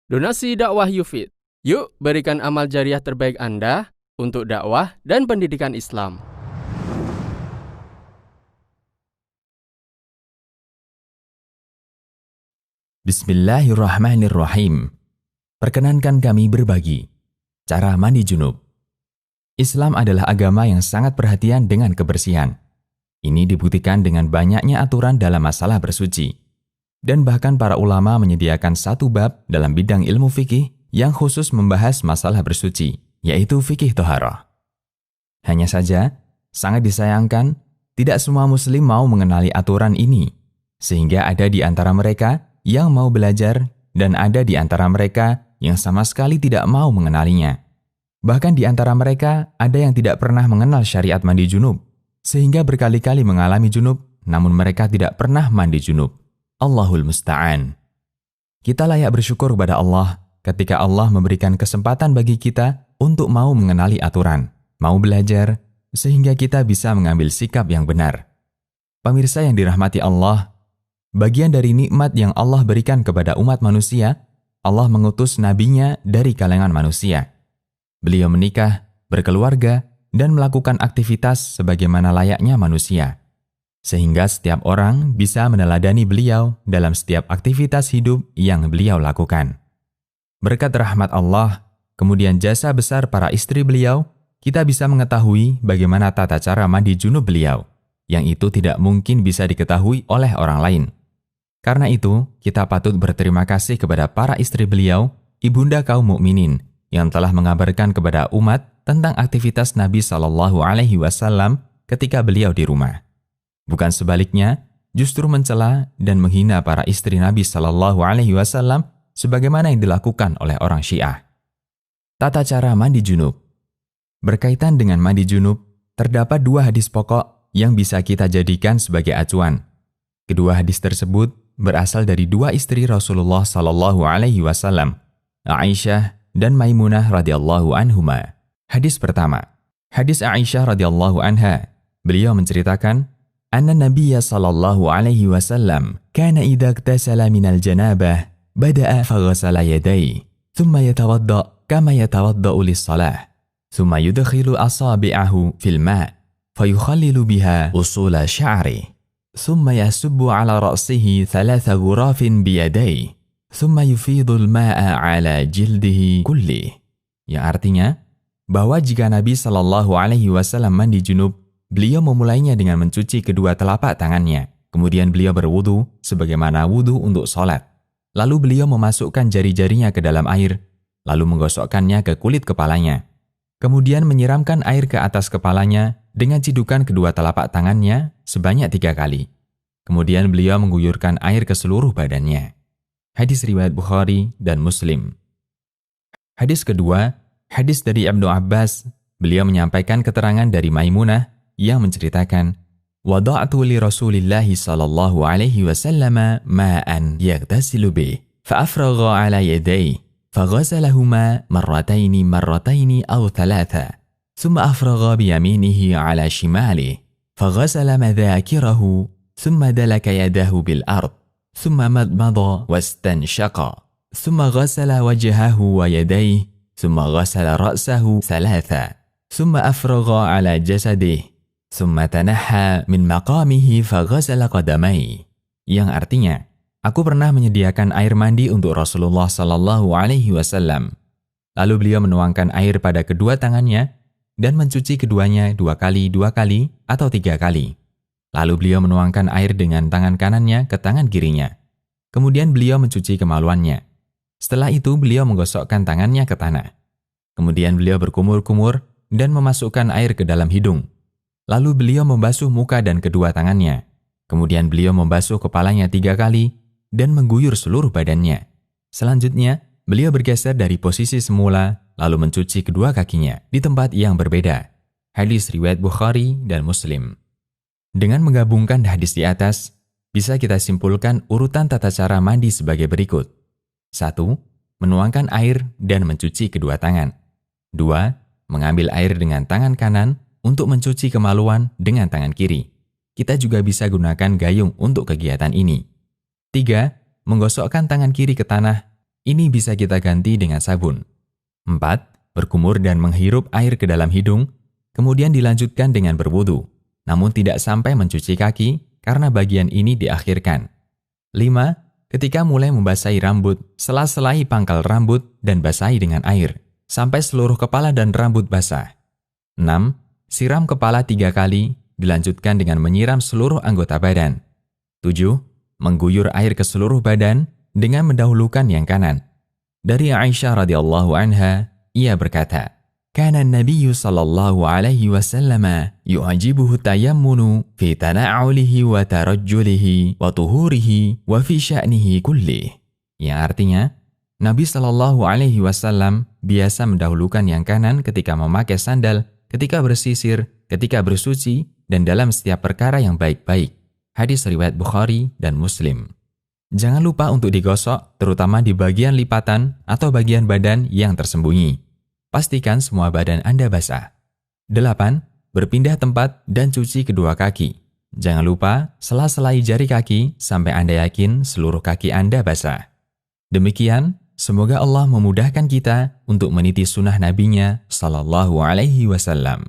Donasi dakwah Yufid. Yuk berikan amal jariah terbaik Anda untuk dakwah dan pendidikan Islam. Bismillahirrahmanirrahim. Perkenankan kami berbagi cara mandi junub. Islam adalah agama yang sangat perhatian dengan kebersihan. Ini dibuktikan dengan banyaknya aturan dalam masalah bersuci. Dan bahkan para ulama menyediakan satu bab dalam bidang ilmu fikih yang khusus membahas masalah bersuci, yaitu fikih toharah. Hanya saja, sangat disayangkan, tidak semua muslim mau mengenali aturan ini, sehingga ada di antara mereka yang mau belajar dan ada di antara mereka yang sama sekali tidak mau mengenalinya. Bahkan di antara mereka ada yang tidak pernah mengenal syariat mandi junub, sehingga berkali-kali mengalami junub, namun mereka tidak pernah mandi junub. Allahul Musta'an. Kita layak bersyukur kepada Allah ketika Allah memberikan kesempatan bagi kita untuk mau mengenali aturan, mau belajar, sehingga kita bisa mengambil sikap yang benar. Pemirsa yang dirahmati Allah, bagian dari nikmat yang Allah berikan kepada umat manusia, Allah mengutus nabinya dari kalangan manusia. Beliau menikah, berkeluarga, dan melakukan aktivitas sebagaimana layaknya manusia. Sehingga setiap orang bisa meneladani beliau dalam setiap aktivitas hidup yang beliau lakukan. Berkat rahmat Allah, kemudian jasa besar para istri beliau, kita bisa mengetahui bagaimana tata cara mandi junub beliau, yang itu tidak mungkin bisa diketahui oleh orang lain. Karena itu, kita patut berterima kasih kepada para istri beliau, ibunda kaum mukminin, yang telah mengabarkan kepada umat tentang aktivitas Nabi SAW ketika beliau di rumah. Bukan sebaliknya, justru mencela dan menghina para istri Nabi SAW sebagaimana yang dilakukan oleh orang Syiah. Tata cara mandi junub. Berkaitan dengan mandi junub, terdapat dua hadis pokok yang bisa kita jadikan sebagai acuan. Kedua hadis tersebut berasal dari dua istri Rasulullah SAW, Aisyah dan Maimunah radhiyallahu anhuma. Hadis pertama, hadis Aisyah radhiyallahu anha. Beliau menceritakan, anna Nabiyya sallallahu alaihi wasallam kana idza iktasala minal janabah bada'a faghasala yadayhi thumma yatawadda kama yatawadda'u lis-shalah thumma yudkhilu asabi'ahu fil ma' fayukhallilu biha usula sya'ri thumma yasubbu ala ra'sihi thalatha ghurafin biyadayhi thumma yufidu al-ma'a ala jildihi kulli, yang artinya bahwa jika Nabi sallallahu alaihi wasallam mandi junub, beliau memulainya dengan mencuci kedua telapak tangannya. Kemudian beliau berwudu sebagaimana wudu untuk sholat. Lalu beliau memasukkan jari-jarinya ke dalam air, lalu menggosokkannya ke kulit kepalanya. Kemudian menyiramkan air ke atas kepalanya dengan cidukan kedua telapak tangannya sebanyak 3 kali. Kemudian beliau mengguyurkan air ke seluruh badannya. Hadis riwayat Bukhari dan Muslim. Hadis kedua, hadis dari Ibnu Abbas. Beliau menyampaikan keterangan dari Maimunah yang menceritakan, wada'tu li Rasulillahi sallallahu alaihi wasallam ma'an yaghtasilu bih fa afragha ala yadayhi fa ghasalahuma marrataini aw thalatha thumma afragha bi yaminihi ala shimalihi fa ghasala madhakirahu thumma dalaka yadahu bil ard thumma madmada wastanshaqa thumma ghasala wajhahu wa yadayhi thumma ghasala ra'sahu thalatha thumma afragha ala jasadihi Summa tanaha min maqamihi faghasala qadamai, yang artinya, aku pernah menyediakan air mandi untuk Rasulullah sallallahu alaihi wasallam. Lalu beliau menuangkan air pada kedua tangannya dan mencuci keduanya 2 kali atau 3 kali. Lalu beliau menuangkan air dengan tangan kanannya ke tangan kirinya. Kemudian beliau mencuci kemaluannya. Setelah itu beliau menggosokkan tangannya ke tanah. Kemudian beliau berkumur-kumur dan memasukkan air ke dalam hidung. Lalu beliau membasuh muka dan kedua tangannya. Kemudian beliau membasuh kepalanya 3 kali dan mengguyur seluruh badannya. Selanjutnya, beliau bergeser dari posisi semula, lalu mencuci kedua kakinya di tempat yang berbeda. Hadis riwayat Bukhari dan Muslim. Dengan menggabungkan hadis di atas, bisa kita simpulkan urutan tata cara mandi sebagai berikut. 1. Menuangkan air dan mencuci kedua tangan. 2. Mengambil air dengan tangan kanan untuk mencuci kemaluan dengan tangan kiri. Kita juga bisa gunakan gayung untuk kegiatan ini. 3. Menggosokkan tangan kiri ke tanah. Ini bisa kita ganti dengan sabun. 4. Berkumur dan menghirup air ke dalam hidung, kemudian dilanjutkan dengan berwudu, namun tidak sampai mencuci kaki karena bagian ini diakhirkan. 5. Ketika mulai membasahi rambut, sela-selai pangkal rambut dan basahi dengan air, sampai seluruh kepala dan rambut basah. 6. Siram kepala 3 kali, dilanjutkan dengan menyiram seluruh anggota badan. 7. Mengguyur air ke seluruh badan dengan mendahulukan yang kanan. Dari Aisyah radhiyallahu anha, ia berkata, "Kana an-nabiy sallallahu alaihi wasallam yu'jibuhu tayammunu fi tana'ulihi wa tarajjulihi wa tuhurihi wa fi sya'nihi kullih." Yang artinya, Nabi sallallahu alaihi wasallam biasa mendahulukan yang kanan ketika memakai sandal, ketika bersisir, ketika bersuci, dan dalam setiap perkara yang baik-baik. Hadis riwayat Bukhari dan Muslim. Jangan lupa untuk digosok, terutama di bagian lipatan atau bagian badan yang tersembunyi. Pastikan semua badan Anda basah. 8. Berpindah tempat dan cuci kedua kaki. Jangan lupa sela-selai jari kaki sampai Anda yakin seluruh kaki Anda basah. Demikian, semoga Allah memudahkan kita untuk meniti sunnah Nabi-Nya sallallahu alaihi wasallam.